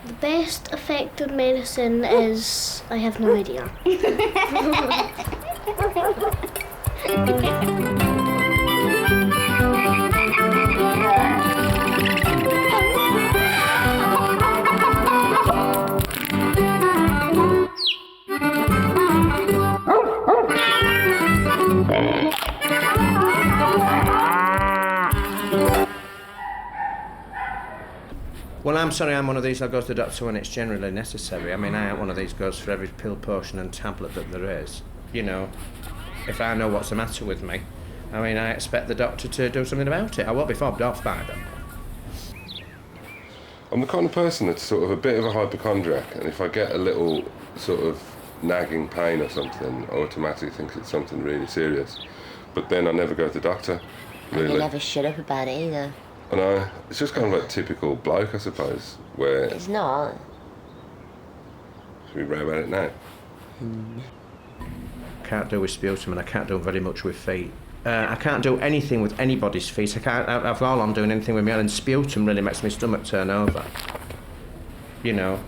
The best effective medicine is... I have no idea. Well, I'm sorry, I'm one of these that goes to the doctor when it's generally necessary. I mean, I ain't one of these goes for every pill, potion and tablet that there is. You know, if I know what's the matter with me, I mean, I expect the doctor to do something about it. I won't be fobbed off by them. I'm the kind of person that's sort of a bit of a hypochondriac, and if I get a little sort of nagging pain or something, I automatically think it's something really serious. But then I never go to the doctor, really. And you never shut up about it either. I know. It's just kind of like typical bloke, I suppose, where... It's not. Should we row about it now? I can't do with sputum, and I can't do very much with feet. I can't do anything with anybody's feet. I can't have all on doing anything with my own, and sputum really makes my stomach turn over. You know.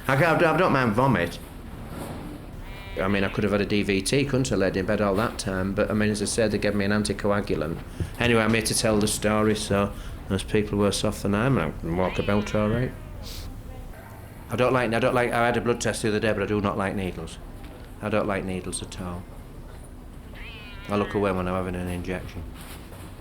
I don't mind vomit. I mean, I could have had a DVT, couldn't I, laid in bed all that time, but I mean, as I said, they gave me an anticoagulant. Anyway, I'm here to tell the story, so there's people worse off than I am, and I can walk about all right. I had a blood test the other day, but I do not like needles. I don't like needles at all. I look away when I'm having an injection.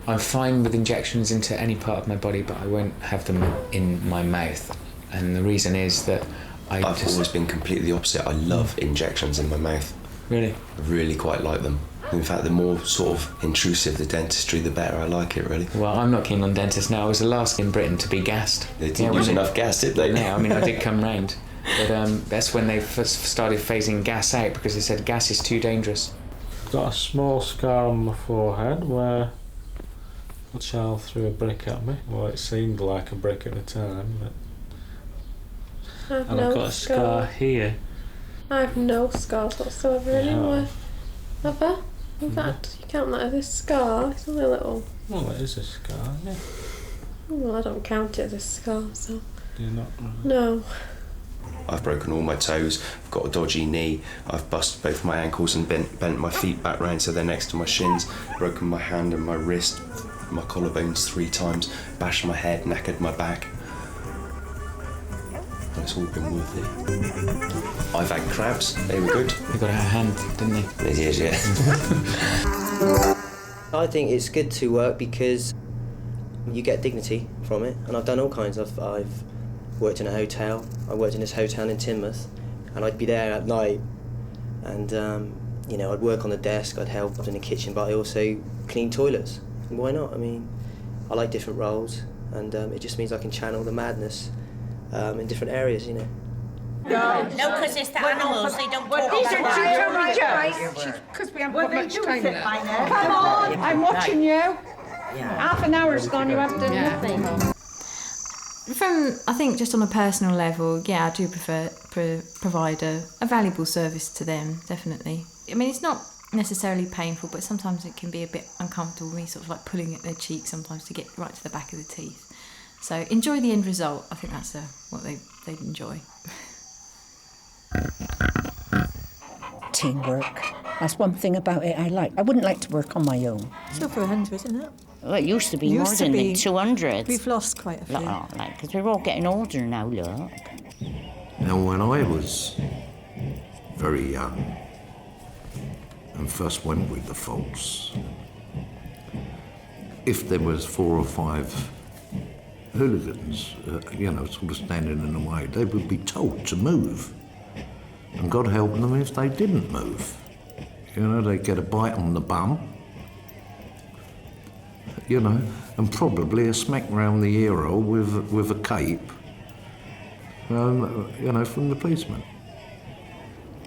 I'm fine with injections into any part of my body, but I won't have them in my mouth. And the reason is that I've always been completely the opposite. I love injections in my mouth. Really? I really quite like them. In fact, the more sort of intrusive the dentistry, the better I like it, really. Well, I'm not keen on dentists now. I was the last in Britain to be gassed. They didn't use enough gas, did they? Yeah, I mean, I did come round. But that's when they first started phasing gas out, because they said gas is too dangerous. I've got a small scar on my forehead where a child threw a brick at me. Well, it seemed like a brick at the time, but... I've got a scar here. I have no scars whatsoever anywhere. Have I? In fact, you count that as a scar. It's only a little. Well, it is a scar, yeah. Well, I don't count it as a scar, so. Do you not? No. I've broken all my toes, I've got a dodgy knee, I've busted both my ankles and bent my feet back round so they're next to my shins, broken my hand and my wrist, my collarbones 3 times, bashed my head, knackered my back. And it's all been worth it. I've had crabs, they were good. They got out of hand, didn't they? They did, yeah. I think it's good to work because you get dignity from it, and I've done all kinds. I've worked in a hotel. I worked in this hotel in Teignmouth, and I'd be there at night, and you know, I'd work on the desk, I'd help in the kitchen, but I also clean toilets. And why not? I mean, I like different roles, and it just means I can channel the madness in different areas, you know. No, because it's the animals, they don't talk These about are that. because we haven't got much time left. Come on, I'm watching you. Half an hour's gone, you haven't done nothing. From, I think, just on a personal level, yeah, I do prefer provide a valuable service to them, definitely. I mean, it's not necessarily painful, but sometimes it can be a bit uncomfortable, me sort of like pulling at their cheek sometimes to get right to the back of the teeth. So enjoy the end result. I think that's what they'd enjoy. Teamwork. That's one thing about it I like. I wouldn't like to work on my own. Still for 100, isn't it? Well, it used to be more than 200. We've lost quite a few. Because we're all getting older now, look. Now, when I was very young and first went with the folks, if there was 4 or 5 hooligans, sort of standing in the way, they would be told to move. And God help them if they didn't move. You know, they'd get a bite on the bum, and probably a smack round the ear hole with a cape, from the policeman.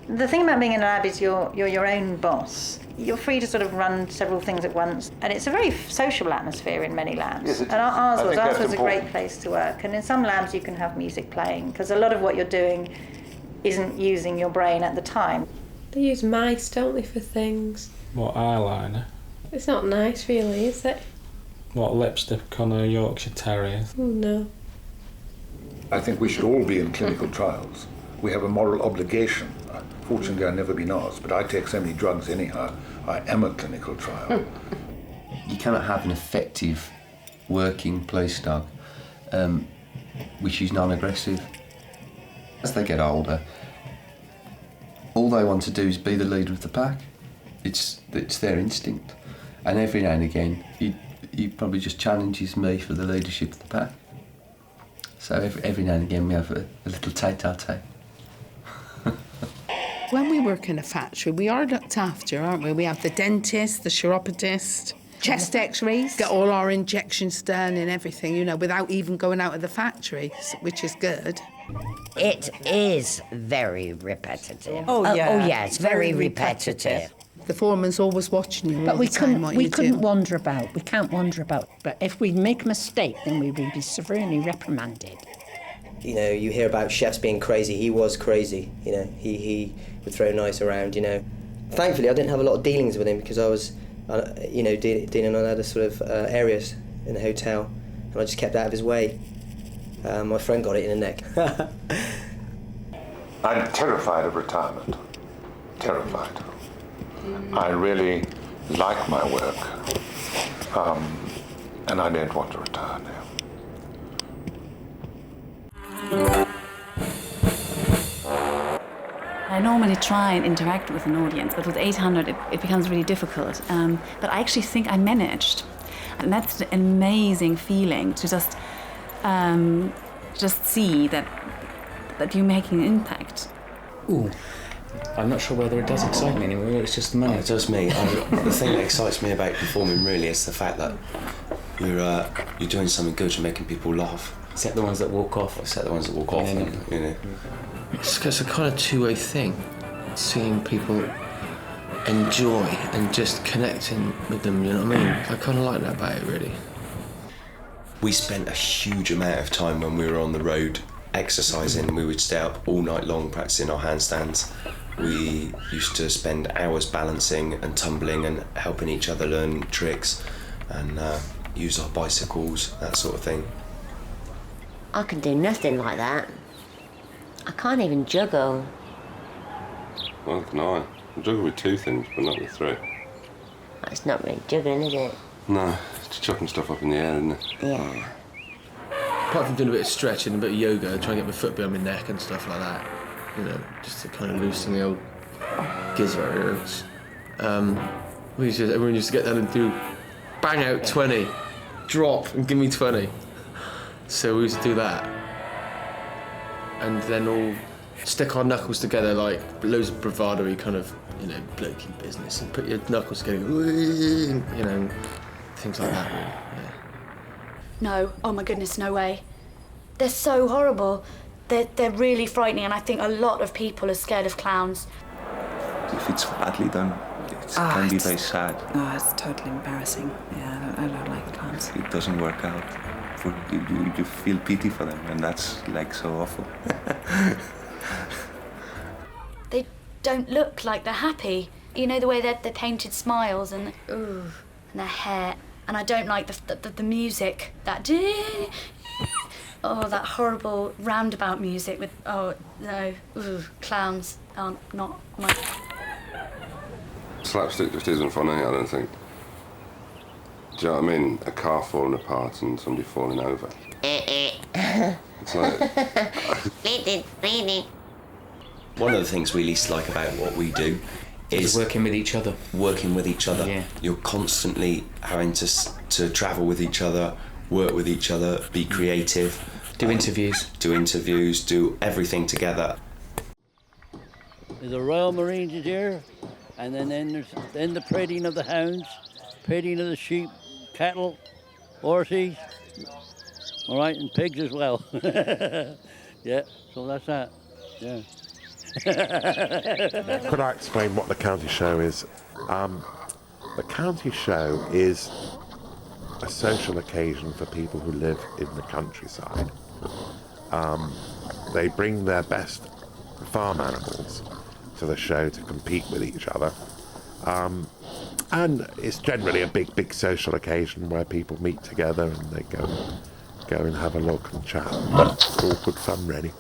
The thing about being in a lab is you're your own boss. You're free to sort of run several things at once, and it's a very social atmosphere in many labs. Yes, and ours was a great place to work. And in some labs you can have music playing, because a lot of what you're doing isn't using your brain at the time. They use mice, don't they, for things? What, eyeliner? It's not nice, really, is it? What, lipstick on a Yorkshire Terrier? Oh, no. I think we should all be in clinical trials. We have a moral obligation. Fortunately, I've never been asked, but I take so many drugs anyhow. I am a clinical trial. You cannot have an effective working police dog which is non-aggressive. As they get older, all they want to do is be the leader of the pack. It's their instinct. And every now and again, he probably just challenges me for the leadership of the pack. So every now and again we have a little tete-a-tete. When we work in a factory, we are looked after, aren't we? We have the dentist, the chiropodist, chest x-rays, get all our injections done and everything, you know, without even going out of the factory, which is good. It is very repetitive. Oh, yeah. Yeah, it's very repetitive. The foreman's always watching you But all we the time, what you couldn't do. wander about. We can't wander about. But if we make a mistake, then we will be severely reprimanded. You know, you hear about chefs being crazy. He was crazy. You know, he would throw knives around. You know, thankfully I didn't have a lot of dealings with him because I was, you know, dealing on other sort of areas in the hotel, and I just kept out of his way. My friend got it in the neck. I'm terrified of retirement. Terrified. I really like my work, and I don't want to retire now. I normally try and interact with an audience, but with 800 it becomes really difficult. But I actually think I managed. And that's an amazing feeling to just see that you're making an impact. Ooh. I'm not sure whether it does excite me anymore, it's just the money. Oh, it does me. The thing that excites me about performing really is the fact that you're doing something good, you're making people laugh. Except the ones that walk off. Except the ones that walk off, and, you know. It's a kind of two-way thing, seeing people enjoy and just connecting with them, you know what I mean? I kind of like that about it, really. We spent a huge amount of time when we were on the road exercising. We would stay up all night long practicing our handstands. We used to spend hours balancing and tumbling and helping each other learn tricks and use our bicycles, that sort of thing. I can do nothing like that. I can't even juggle. Well, can I? I juggle with two things, but not with three. That's not really juggling, is it? No, it's chucking stuff up in the air, isn't it? Yeah. Apart from doing a bit of stretching, a bit of yoga, trying to get my foot behind my neck and stuff like that, you know, just to kind of loosen the old gizzard areas. Everyone used to get down and do bang out 20, drop and give me 20. So we used to do that. And then all stick our knuckles together like loads of bravado-y kind of, you know, blokey business, and put your knuckles together, you know, things like that, really. Yeah. No, oh my goodness, no way. They're so horrible. They're really frightening, and I think a lot of people are scared of clowns. If it's badly done, it can be very sad. Oh, it's totally embarrassing. Yeah, I don't like clowns. It doesn't work out. You feel pity for them, and that's like so awful. They don't look like they're happy. You know, the way they're painted smiles and their hair. And I don't like the music, that that horrible roundabout music with, clowns are not my... Slapstick just isn't funny, I don't think. Do you know what I mean? A car falling apart and somebody falling over. It's like... One of the things we least like about what we do is working with each other. Working with each other. Yeah. You're constantly having to travel with each other, work with each other, be creative. Do interviews. Do everything together. The Royal Marines is here, and then there's the parading of the hounds, parading of the sheep, cattle, horses, all right, and pigs as well. Yeah, so that's that, yeah. Could I explain what the county show is? The county show is a social occasion for people who live in the countryside. They bring their best farm animals to the show to compete with each other. And it's generally a big social occasion where people meet together and they go go and have a look and chat. All good fun, really.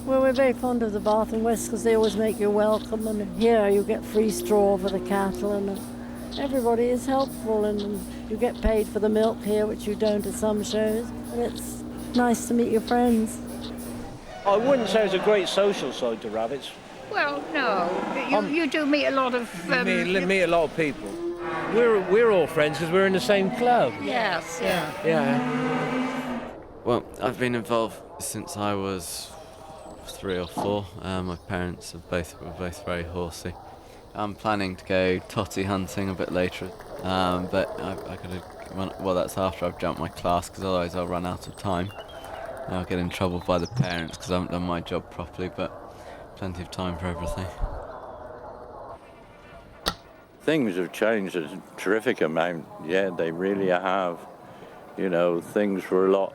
Well, we're very fond of the Bath and West because they always make you welcome, and here you get free straw for the cattle, and everybody is helpful, and you get paid for the milk here, which you don't at some shows, and it's nice to meet your friends. I wouldn't say it's a great social side to rabbits. Well, no. You do meet a lot of... meet a lot of people. We're all friends because we're in the same club. Yes, yeah. Yeah. Well, I've been involved since I was 3 or 4. My parents were both very horsey. I'm planning to go totty hunting a bit later, but well, that's after I've jumped my class, because otherwise I'll run out of time. I'll get in trouble by the parents because I haven't done my job properly, but plenty of time for everything. Things have changed a terrific amount. Yeah, they really have. You know, things were a lot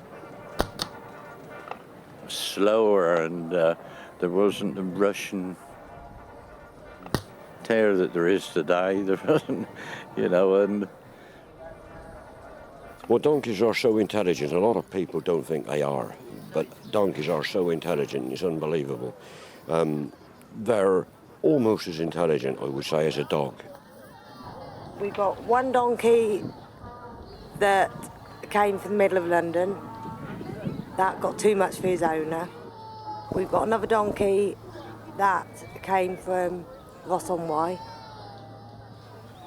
slower, and there wasn't the rush and tear that there is today. There wasn't, you know, and... Well, donkeys are so intelligent. A lot of people don't think they are, but donkeys are so intelligent, it's unbelievable. They're almost as intelligent, I would say, as a dog. We got one donkey that came from the middle of London. That got too much for his owner. We've got another donkey that came from Ross-on-Wye.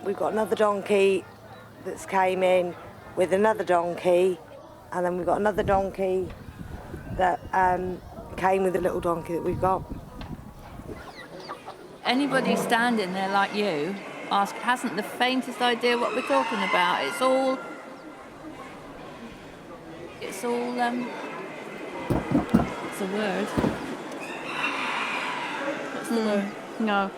We've got another donkey that's came in with another donkey, and then we've got another donkey that came with a little donkey that we've got. Anybody standing there like you hasn't the faintest idea what we're talking about. It's all it's a word. What's the word? No.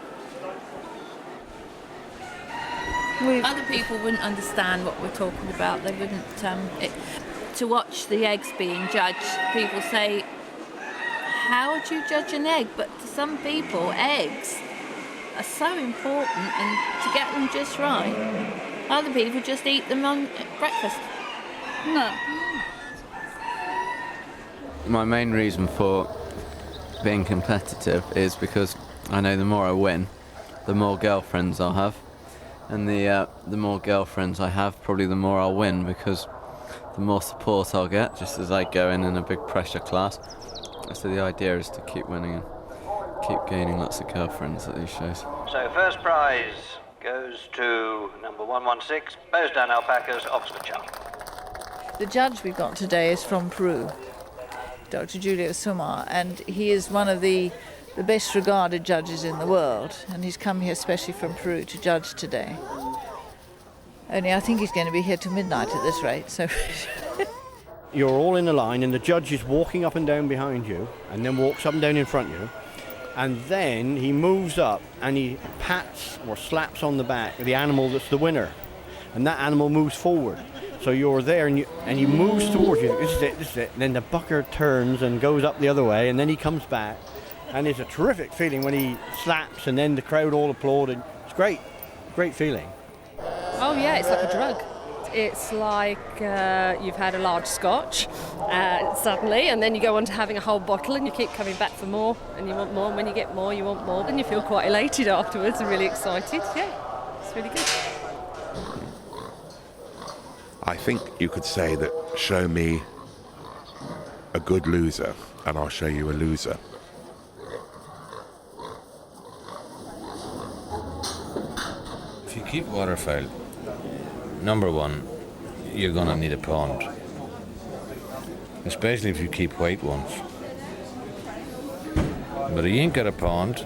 Other people wouldn't understand what we're talking about. They wouldn't. To watch the eggs being judged, people say, "How would you judge an egg?" But to some people, eggs are so important, and to get them just right. Other people just eat them on breakfast. No. My main reason for being competitive is because I know the more I win, the more girlfriends I'll have. And the more girlfriends I have, probably the more I'll win, because the more support I'll get, just as I go in a big pressure class. So the idea is to keep winning and keep gaining lots of girlfriends at these shows. So first prize goes to number 116, Bowsdown Alpacas, Oxfordshire. The judge we've got today is from Peru, Dr. Julio Sumar, and he is one of the best regarded judges in the world, and he's come here especially from Peru to judge today. Only I think he's going to be here till midnight at this rate, so... You're all in a line, and the judge is walking up and down behind you, and then walks up and down in front of you, and then he moves up and he pats or slaps on the back of the animal that's the winner, and that animal moves forward. So you're there, and he moves towards you. This is it. And then the bucker turns and goes up the other way, and then he comes back, and it's a terrific feeling when he slaps, and then the crowd all applaud, and it's great feeling. Oh yeah, it's like a drug. It's like you've had a large scotch suddenly, and then you go on to having a whole bottle, and you keep coming back for more, and you want more, and when you get more, you want more, and you feel quite elated afterwards and really excited. Yeah, it's really good. I think you could say that show me a good loser and I'll show you a loser. If you keep waterfowl, number one, you're going to need a pond. Especially if you keep white ones. But if you ain't got a pond,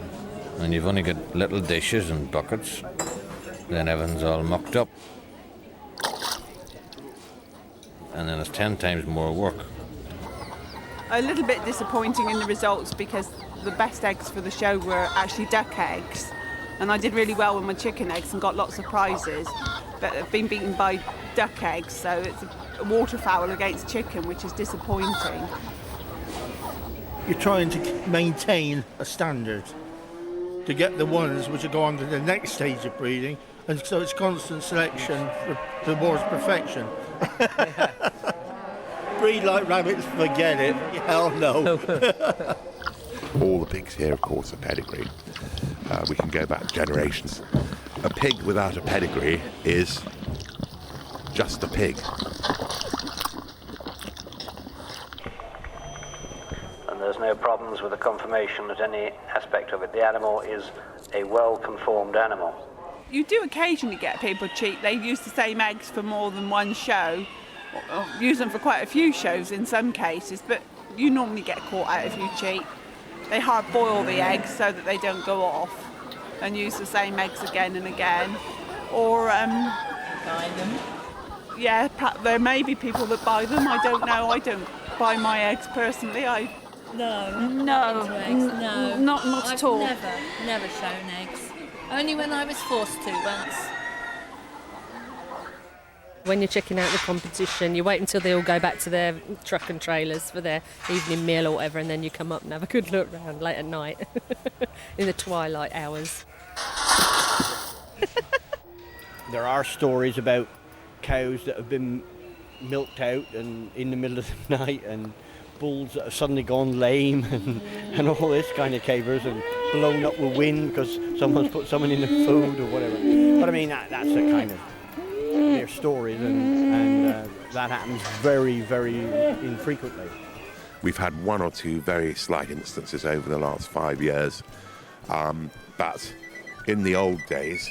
and you've only got little dishes and buckets, then everything's all mucked up. And then it's 10 times more work. A little bit disappointing in the results, because the best eggs for the show were actually duck eggs, and I did really well with my chicken eggs and got lots of prizes, but I've been beaten by duck eggs, so it's a waterfowl against chicken, which is disappointing. You're trying to maintain a standard to get the ones which will go on to the next stage of breeding, and so it's constant selection towards perfection. breed like rabbits, forget it. Hell no. All the pigs here, of course, are pedigreed. We can go back generations. A pig without a pedigree is just a pig. And there's no problems with the confirmation that any aspect of it. The animal is a well-conformed animal. You do occasionally get people cheat. They use the same eggs for more than one show, or use them for quite a few shows in some cases, but you normally get caught out if you cheat. They hard boil the eggs so that they don't go off and use the same eggs again and again. Or Buy them. yeah, there may be people that buy them. I don't know. I don't buy my eggs personally. No. No. Eggs, no. Not I've at all. Never shown eggs. Only when I was forced to once. When you're checking out the competition, you wait until they all go back to their truck and trailers for their evening meal or whatever, and then you come up and have a good look round late at night in the twilight hours. There are stories about cows that have been milked out and in the middle of the night, and bulls that have suddenly gone lame, and all this kind of capers, and blown up with wind because someone's put something in the food or whatever. But I mean, that's a kind of their stories, and that happens very, very infrequently. We've had one or two very slight instances over the last 5 years, but in the old days,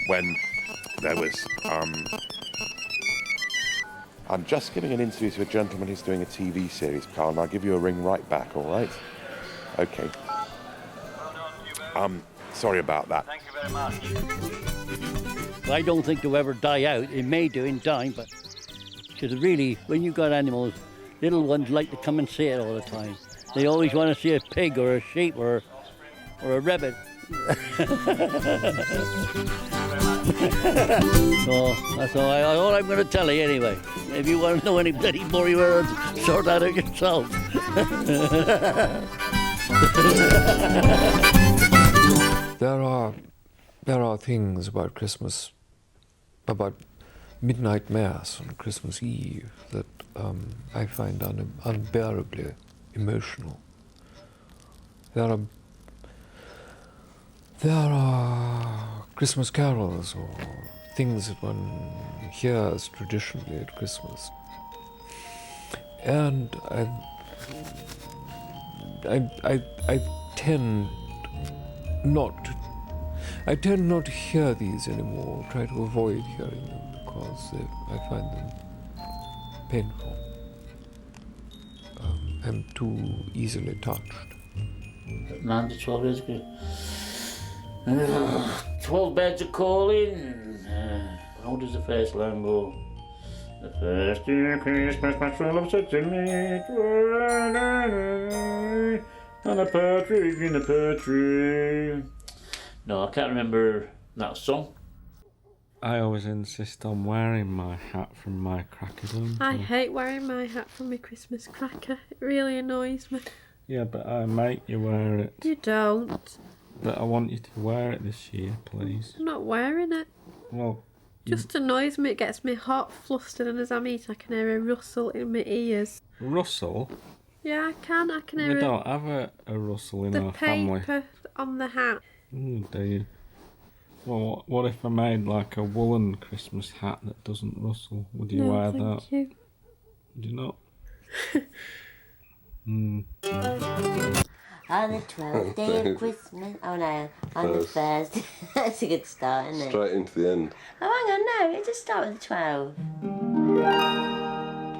when there was... I'm just giving an interview to a gentleman who's doing a TV series, Carl, and I'll give you a ring right back, all right? Okay. Sorry about that. Thank you very much. I don't think they'll ever die out. It may do in time, but because really, when you've got animals, little ones like to come and see it all the time. They always want to see a pig or a sheep or a rabbit. So that's all I'm going to tell you anyway. If you want to know any bloody more, you better sort that out yourself. There are things about Christmas, about midnight mass on Christmas Eve, that I find unbearably emotional. There are Christmas carols or things that one hears traditionally at Christmas, and I tend not to hear these anymore. Try to avoid hearing them because I find them painful. I'm too easily touched. 9 to 12 years ago. 12 birds are calling. How does the first line go? The first day of Christmas, my true love said to me, and a partridge in a pear tree. No, I can't remember that song. I always insist on wearing my hat from my cracker dome. I hate wearing my hat from my Christmas cracker. It really annoys me. Yeah, but I make you wear it. You don't. But I want you to wear it this year, please. I'm not wearing it. Well, just annoys me. It gets me hot, flustered, and as I'm eating, I can hear a rustle in my ears. Rustle? Yeah, I can hear We don't have a rustle in our family. The paper on the hat. Oh, do you? Well, what if I made like a woolen Christmas hat that doesn't rustle? Would you wear that? No, thank you. Would you not? On the 12th day of Christmas. Oh no, on the first. That's a good start, isn't it? Straight into the end. Oh, hang on, no, it just start with 12.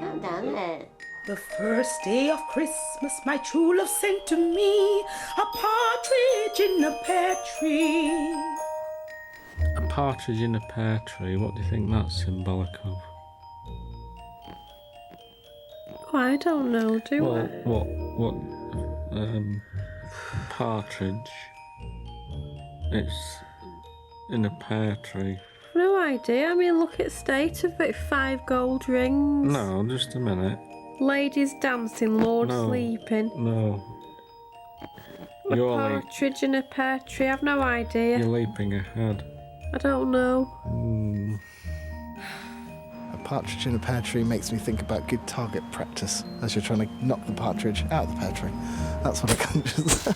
Count down it. The first day of Christmas, my true love sent to me a partridge in a pear tree. A partridge in a pear tree, what do you think that's symbolic of? Oh, I don't know, do I? What, partridge, it's in a pear tree. No idea. I mean, look at the state of it. 5 gold rings. No, just a minute. Ladies dancing, Lord sleeping. No. A partridge in a pear tree. I've no idea. You're leaping ahead. I don't know. A Partridge in a Pear Tree makes me think about good target practice as you're trying to knock the partridge out of the pear tree. That's what it conjures.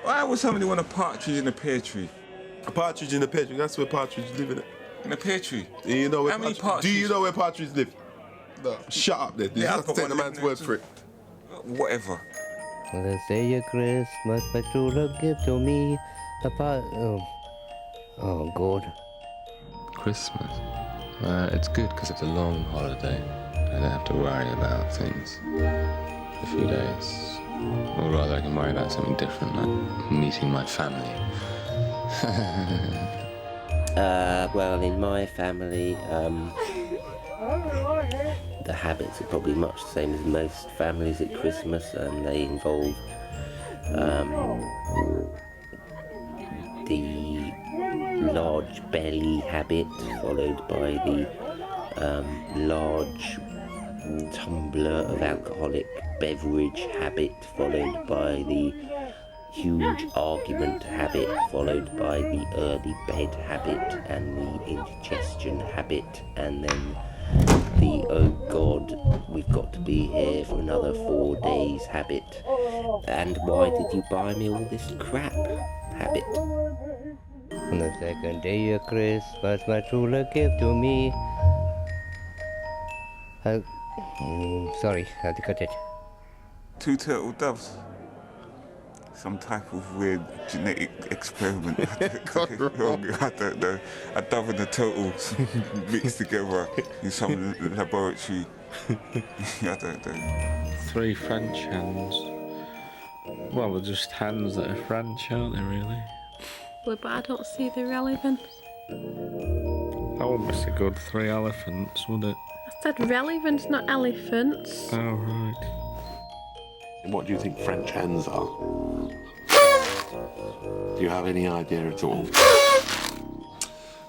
Why would somebody want a partridge in a pear tree? A partridge in a pear tree, that's where partridge live in it. In a pear tree? Do you know where How many partridge, do you know where partridge live? No. Shut up there. You have to take the man's word for it. Whatever. Let's say a Christmas, my true love give to me a part. Oh, God. Christmas? It's good because it's a long holiday. I don't have to worry about things. A few days. Or rather, I can worry about something different, like meeting my family. Well, in my family, the habits are probably much the same as most families at Christmas, and they involve the large belly habit, followed by the large tumbler of alcoholic beverage habit, followed by the huge argument habit, followed by the early bed habit and the indigestion habit, and then the oh God, we've got to be here for another 4 days habit. And why did you buy me all this crap habit? On the second day of Christmas, my true love gave to me. Sorry, I had to cut it. 2 turtle doves. Some type of weird genetic experiment. I don't know. A dove and a turtle mixed together in some laboratory. I don't know. 3 French hens. Well, they're just hens that are French, aren't they, really? Well, but I don't see the relevance. That wouldn't be so good, 3 elephants, would it? I said relevance, not elephants. Oh, right. And what do you think French hens are? Do you have any idea at all?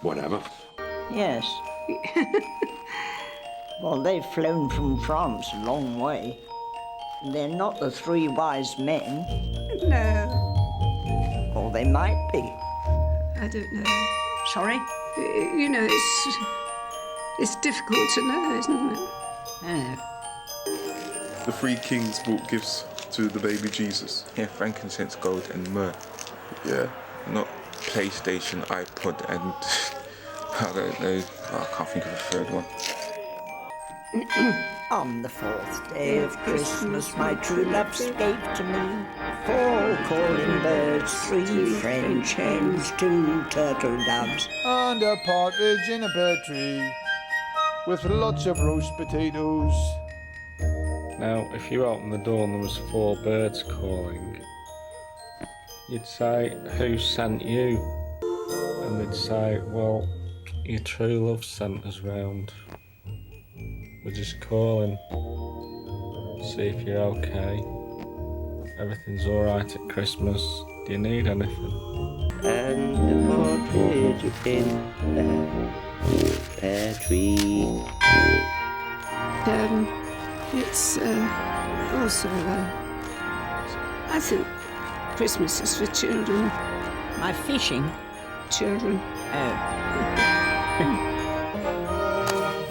Whatever. Yes. Well, they've flown from France a long way. They're not the 3 wise men. No. Or they might be. I don't know. Sorry? You know, it's difficult to know, isn't it? Oh. The 3 kings brought gifts to the baby Jesus. Yeah, frankincense, gold, and myrrh. Yeah. Not PlayStation, iPod, and I don't know. I can't think of a third one. On the 4th day of Christmas, my true love gave to me 4 calling birds, 3 French hens, 2 turtle doves, And a partridge in a pear tree with lots of roast potatoes. Now, if you opened the door and there was 4 birds calling, you'd say, who sent you? And they'd say, well, your true love sent us round. We're just calling, see if you're okay. Everything's alright at Christmas. Do you need anything? And a partridge in a pear tree. It's also, I think Christmas is for children. My fishing? Children.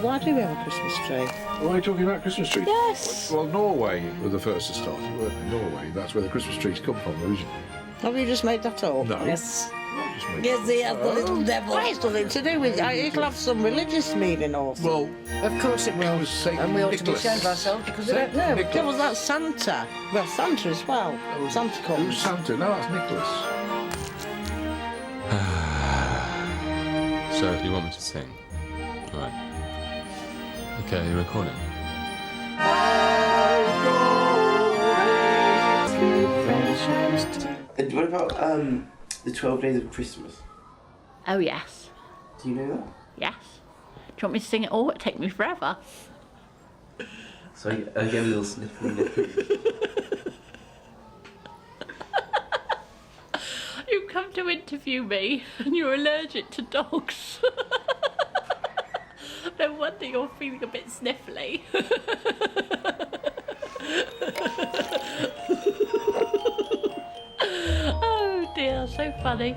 Why do we have a Christmas tree? Why are you talking about Christmas trees? Yes. Well, Norway were the first to start it, weren't they? Norway, that's where the Christmas trees come from originally. Have you just made that up? No. Yes. Just made Yes, he has the little devil. Why, it's nothing to do with it. It'll have some religious meaning also. Well, of course it will. And we ought to be ashamed of ourselves because we don't know. Nicholas. Yeah, well, that's Santa. Well, Santa as well. Santa comes. Who's Santa? No, that's Nicholas. So, you want me to sing? All right. Okay, you're recording. And what about the 12 Days of Christmas? Oh, yes. Do you know that? Yes. Do you want me to sing it all? It'll take me forever. So I get a little sniffly. You come to interview me and you're allergic to dogs. No wonder you're feeling a bit sniffly. Oh dear, so funny.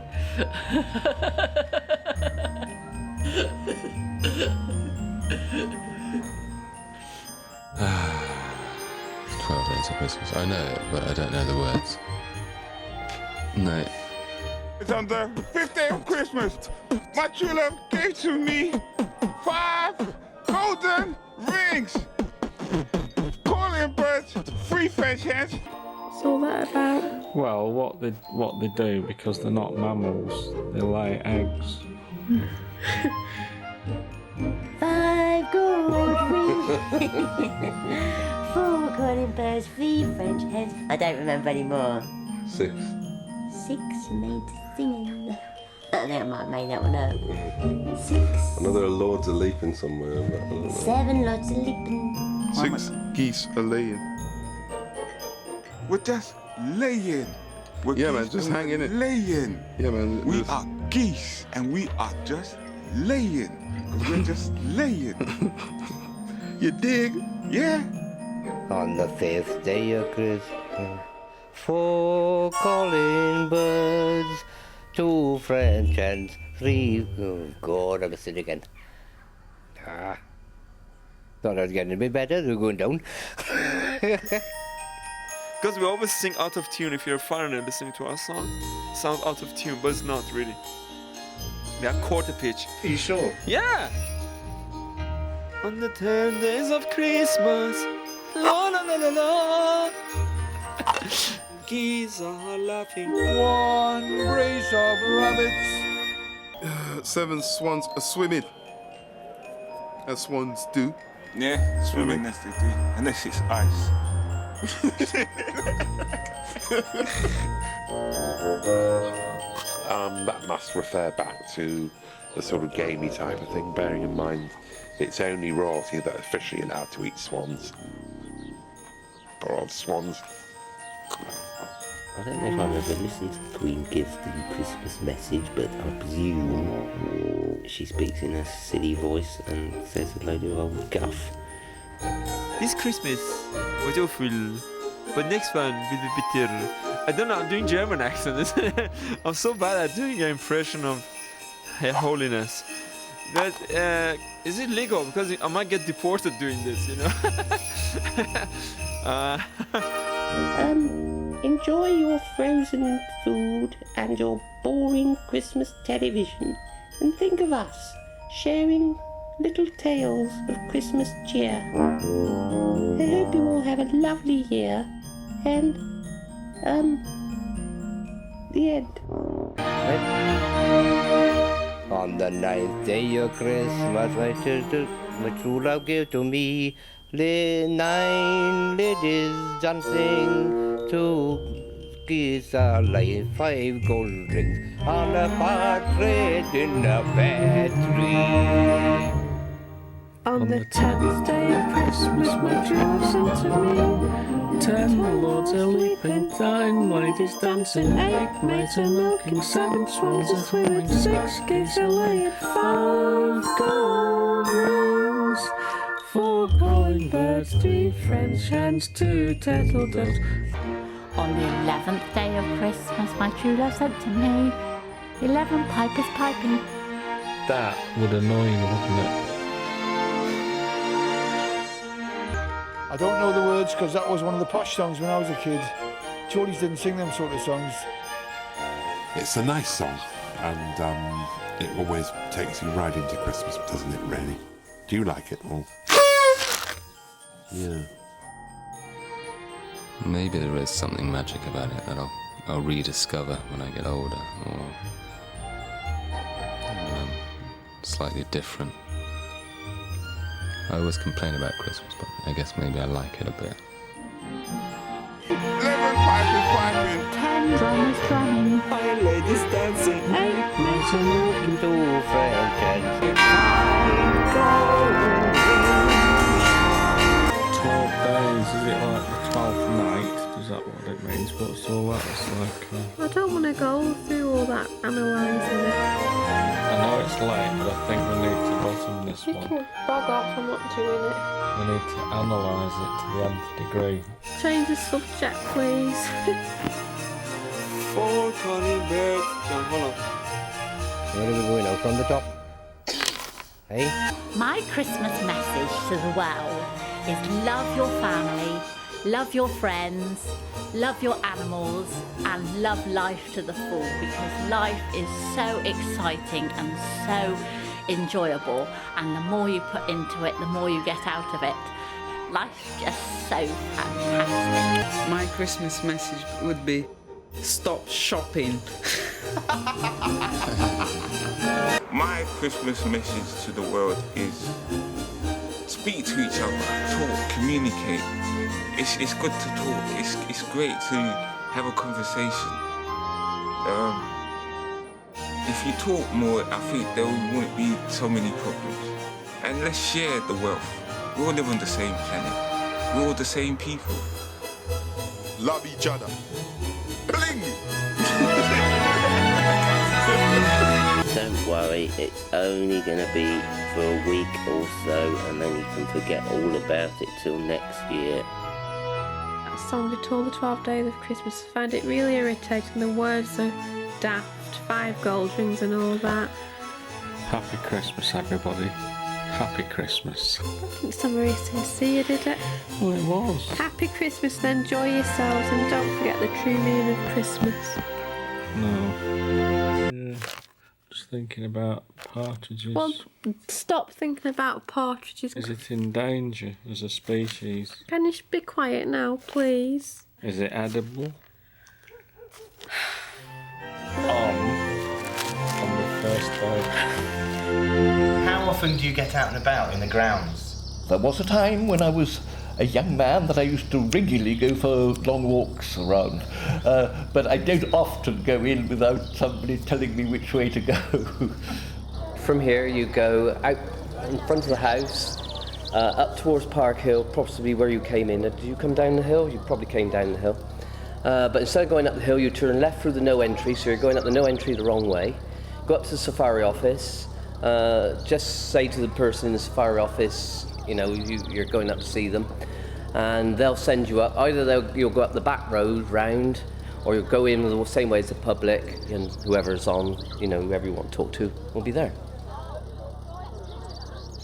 Songs of Christmas. I know it, but I don't know the words. No. It's on the 5th day of Christmas. My true love gave to me 5 golden rings. Calling birds, 3 French hens. What's all that about? Well, what they do, because they're not mammals, they lay eggs. 5 gold rings. 4 calling birds, 3 French hens. I don't remember anymore. 6. 6 made singing. I think I might have made that one up. 6. I know there are lords a leaping somewhere. But I don't know. 7 lots of leaping. 6 geese are laying. We're just laying. Yeah, man, just hang in it. Laying. Yeah, man. We are geese and we are just laying. We're just laying. You dig? Yeah. On the 5th day of Christmas, 4 calling birds, 2 French hens, 3... Oh, God, I missed it again. Thought I was getting a bit better, they're going down. Because we always sing out of tune. If you're a foreigner listening to our song, it sounds out of tune, but it's not really. We are quarter pitch. Are you sure? Yeah! On the 10 days of Christmas, la la la la la, geese are laughing. 1 brace of rabbits. 7 swans are swimming. As swans do. Yeah, swimming, that's the thing. Unless it's ice. That must refer back to the sort of gamey type of thing, bearing in mind it's only royalty that are officially allowed to eat swans. Poor old swans. I don't know if I've ever listened to the Queen give the Christmas message, but I presume she speaks in a silly voice and says a load of old guff. This Christmas was awful, but next one will be better. I don't know, I'm doing German accent. I'm so bad at doing an impression of Her Holiness. That, is it legal? Because I might get deported doing this, you know? Enjoy your frozen food and your boring Christmas television, and think of us, sharing little tales of Christmas cheer. I hope you all have a lovely year, and, the end. On the 9th day of Christmas, my true love gave to me 9 ladies dancing, 2 geese are laying, 5 gold rings on a partridge in a pear tree. On the 10th day of Christmas, my true love sent to me 10 lords a leaping, 9 ladies dancing, 8 maids a milking, 7 swans a swimming, 6 geese a laying, 5 gold rings, 4 calling birds, 3 French hens, 2 turtle doves. On the 11th day of Christmas, my true love sent to me 11 pipers piping. That would annoy you, wouldn't it? I don't know the words because that was one of the posh songs when I was a kid. Geordies didn't sing them sort of songs. It's a nice song, and it always takes you right into Christmas, doesn't it, really? Do you like it? Or... Yeah. Maybe there is something magic about it that I'll rediscover when I get older, or when I'm slightly different. I always complain about Christmas, but I guess maybe I like it a bit. 11 pipers piping. 10 drummers drumming. 5 ladies dancing. 8 maids a milking. 2 French hens. 12 days, is it like the 12th night? Is that what it means? What's all that? It's like... I don't want to go through all that analysing it. I know it's late, but I think we need to bottom this You one. can bog off, I'm not doing it. We need to analyse it to the nth degree. Change the subject, please. 4 calling birds. No, hold on. Where are we going now? From the top? Hey? My Christmas message to the world is love your family, love your friends, love your animals, and love life to the full, because life is so exciting and so enjoyable, and the more you put into it, the more you get out of it. Life's just so fantastic. My Christmas message would be, stop shopping. My Christmas message to the world is speak to each other, talk, communicate. It's good to talk. It's great to have a conversation. If you talk more, I think there wouldn't be so many problems. And let's share the wealth. We all live on the same planet. We're all the same people. Love each other. Bling! Don't worry, it's only going to be for a week or so, and then you can forget all about it till next year. That song at all the 12 days of Christmas, I find it really irritating. The words are daft, 5 gold rings and all that. Happy Christmas, everybody. Happy Christmas. I don't think it's so very sincere, did it? Well, it was. Happy Christmas and enjoy yourselves, and don't forget the true meaning of Christmas. No. Yeah. Just thinking about partridges. Well, stop thinking about partridges. Is it in danger as a species? Can you be quiet now, please? Is it edible? On the first day. How often do you get out and about in the grounds? There was a time when I was a young man that I used to regularly go for long walks around, but I don't often go in without somebody telling me which way to go. From here you go out in front of the house, up towards Park Hill, possibly where you came in. Did you come down the hill? You probably came down the hill. But instead of going up the hill, you turn left through the no entry, so you're going up the no entry the wrong way. Go up to the safari office, just say to the person in the safari office, you know, you're going up to see them, and they'll send you up. Either you'll go up the back road round, or you'll go in the same way as the public, and whoever's on, you know, whoever you want to talk to will be there.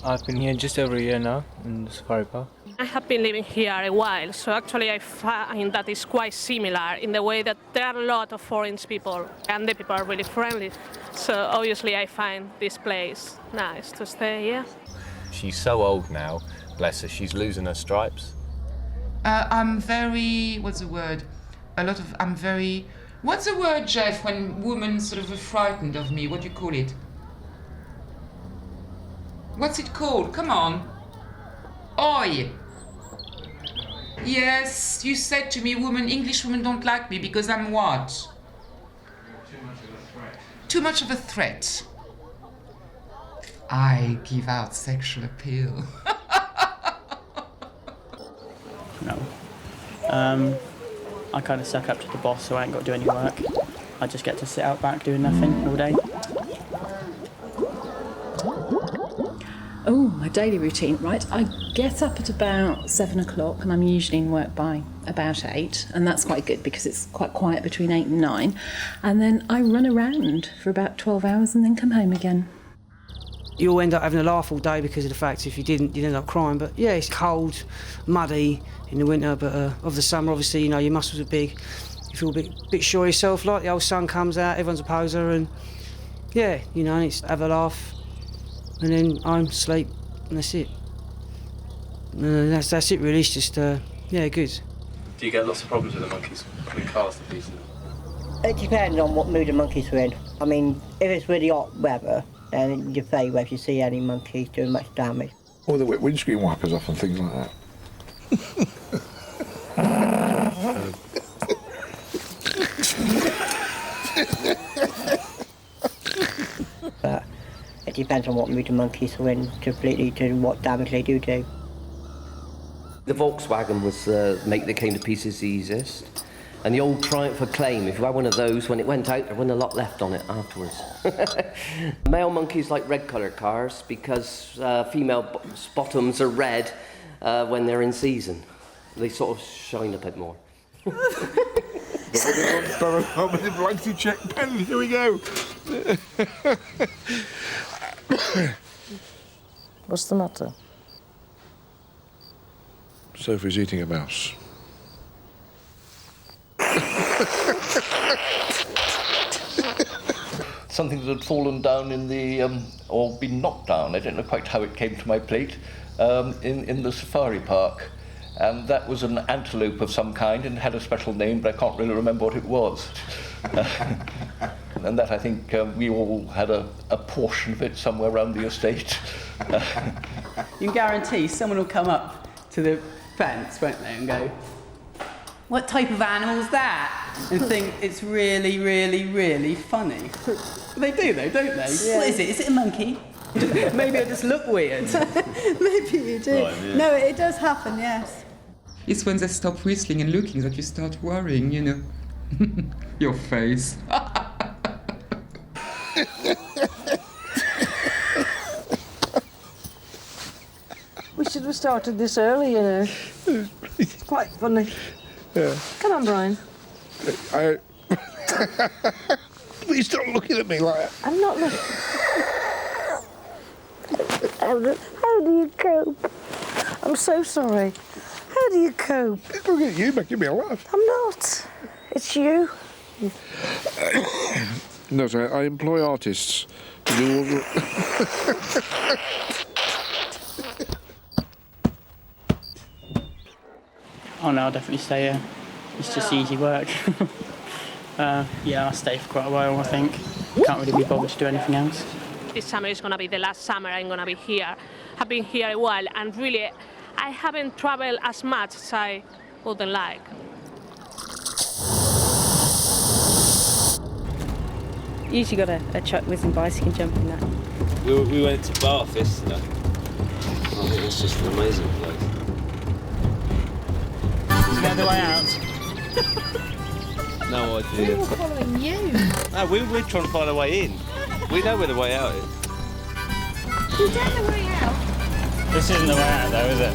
I've been here just over a year now in the safari park. I have been living here a while, so actually I find that it's quite similar in the way that there are a lot of foreign people, and the people are really friendly. So obviously I find this place nice to stay here. She's so old now, bless her, she's losing her stripes. I'm very, what's the word? What's the word, Jeff, when women sort of are frightened of me? What do you call it? What's it called? Come on. Oi. Yes, you said to me, English women don't like me because I'm what? Too much of a threat. I give out sexual appeal. No. I kind of suck up to the boss, so I ain't got to do any work. I just get to sit out back doing nothing all day. Oh, my daily routine, right? I get up at about 7 o'clock and I'm usually in work by about 8, and that's quite good because it's quite quiet between 8 and 9. And then I run around for about 12 hours and then come home again. You'll end up having a laugh all day because of the fact if you didn't, you'd end up crying. But yeah, it's cold, muddy in the winter, but of the summer, obviously, you know, your muscles are big. You feel a bit sure of yourself, like the old sun comes out, everyone's a poser, and yeah, you know, it's have a laugh, and then I'm sleep, and that's it. That's it really, it's just, yeah, good. Do you get lots of problems with the monkeys putting cars to pieces? It depends on what mood the monkeys are in. I mean, if it's really hot weather, then you favour if you see any monkeys doing much damage. Or the windscreen wipers off and things like that. But it depends on what mood the monkeys are in completely to what damage they do. The Volkswagen was the make that came to pieces the easiest. And the old Triumph Acclaim, if you had one of those, when it went out, there wasn't a lot left on it afterwards. Male monkeys like red-coloured cars because female bottoms are red when they're in season. They sort of shine a bit more. Blanky check pen, here we go. What's the matter? Sophie's eating a mouse. Something that had fallen down in the, or been knocked down, I don't know quite how it came to my plate, in the safari park. And that was an antelope of some kind and had a special name, but I can't really remember what it was. And that, I think, we all had a portion of it somewhere around the estate. You can guarantee someone will come up to the fence, won't they, and go, "What type of animal's that?" and think it's really, really, really funny. They do, though, don't they? Yeah. What is it? Is it a monkey? Maybe I just look weird. Maybe you do. Right, yeah. No, it does happen, yes. It's when they stop whistling and looking that you start worrying, you know. Your face. We should have started this early, you know. It's quite funny. Yeah. Come on, Brian. Please stop looking at me like that. I'm not looking. How do you cope? I'm so sorry. How do you cope? Look at you making me laugh. I'm not. It's you. No, sorry, I employ artists to do all the... Oh no, I'll definitely stay here. It's just easy work. Yeah, I'll stay for quite a while, I think. Can't really be bothered to do anything else. This summer is going to be the last summer I'm going to be here. I've been here a while, and really, I haven't traveled as much as I would like. Usually got a chuck whizzing bicycle jump in that. We went to Bath yesterday. I think it's just an amazing place. Is that the way out? No idea. We were following you. No, we're trying to find a way in. We know where the way out is. You don't know the way out. This isn't the way out though, is it?